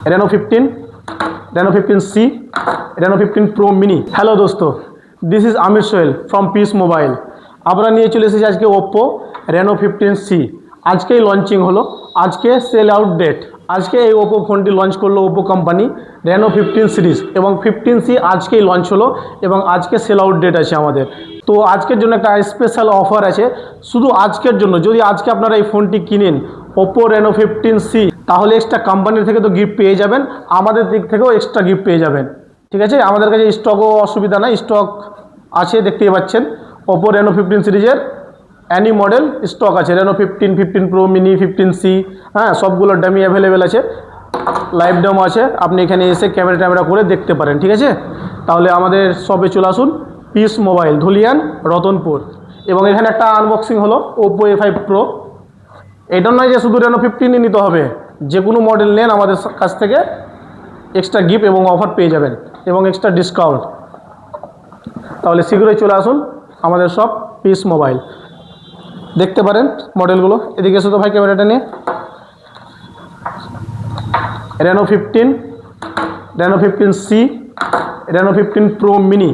Reno 15, Reno 15C, Reno 15 Pro Mini। Hello দোস্ত, this is Amir Sohel from Peace Mobile. আমরা নিয়ে চলে এসেছি আজকে ওপ্পো Reno 15C। আজকেই লঞ্চিং হলো, আজকে সেল আউট ডেট। আজকে এই ওপ্পো ফোনটি লঞ্চ করলো ওপ্পো কোম্পানি Reno 15 সিরিজ, এবং 15C আজকেই লঞ্চ হলো এবং আজকে সেল আউট ডেট আছে আমাদের। তো আজকের জন্য একটা স্পেশাল অফার আছে শুধু আজকের জন্য। যদি আজকে আপনারা এই ফোনটি কিনেন ওপ্পো Reno 15C, তাহলে এক্সট্রা কোম্পানির থেকে তো গিফট পেয়ে যাবেন, আমাদের দিক থেকেও এক্সট্রা গিফট পেয়ে যাবেন। ঠিক আছে, আমাদের কাছে স্টকও অসুবিধা নাই, স্টক আছে, দেখতেই পাচ্ছেন ওপ্পো Reno 15 সিরিজের অ্যানি মডেল স্টক আছে। Reno 15, 15 Pro Mini, 15C, হ্যাঁ, সবগুলো ডামি অ্যাভেলেবেল আছে, লাইভ ডেমো আছে, আপনি এখানে এসে ক্যামেরা করে দেখতে পারেন। ঠিক আছে, তাহলে আমাদের শপে চলে আসুন, পিস মোবাইল, ধুলিয়ান, রতনপুর। এবং এখানে একটা আনবক্সিং হলো ওপ্পো A5 Pro। এটা নয় যে শুধু Reno 15ই নিতে হবে, যে কোনো মডেল নেন আমাদের কাছ থেকে এক্সট্রা গিফট এবং অফার পেয়ে যাবেন এবং এক্সট্রা ডিসকাউন্ট। তাহলে শীঘ্রই চলে আসুন আমাদের সব পিস মোবাইল, দেখতে পারেন মডেলগুলো। এদিকে এসে তো ভাই ক্যামেরাটা নিয়ে। Reno 15, Reno 15C, Reno 15 Pro Mini।